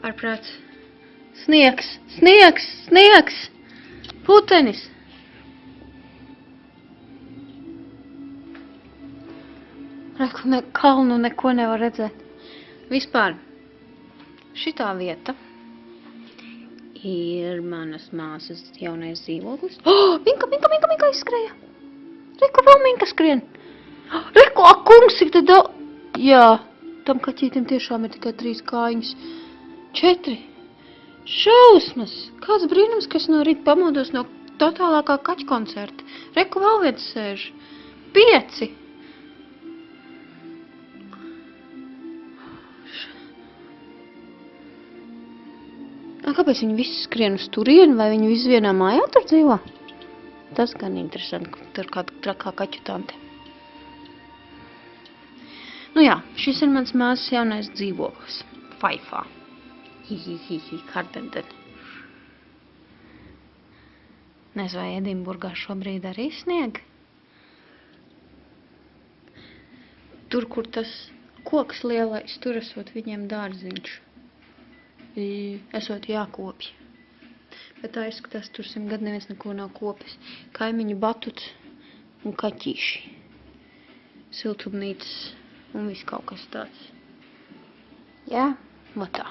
Ārprāts. Sniegs, sniegs, sniegs! Putenis! Reku, kalnu neko nevar redzēt. Vispār, šitā vieta ir manas māsas jaunais dzīvoklis. Oh, Minka izskrēja! Reku, vēl Minka skrien! Reku, ak, kungs, cik tad daudz! Jā, tam kaķītim tiešām ir tikai 3 kājiņas. 4. Šausmas! Kāds brīnums, ka es no rīta pamodos no totālākā kaķu koncerta. Reku, vēl viens sēž. 5. Kāpēc viņi visi skrien uz turieni, vai viņi visi vienā mājā tur dzīvo? Tas gan interesanti, ka tur kāda trakā kaķu tante. Nu jā, šis ir mans māsas jaunais dzīvoklis. Faifā. Hihihihi, Hardenden. Nezinu, vai Edinburgā šobrīd arī snieg. Tur, kur tas koks lielais, tur esot viņiem dārziņš. Esot jākopj. Bet tā izskatās, tur 100 gadu neviens neko nav kopis. Kaimiņu batuts un kaķīši. Siltumnīcas un viss kaut kas tāds. Jā, tā.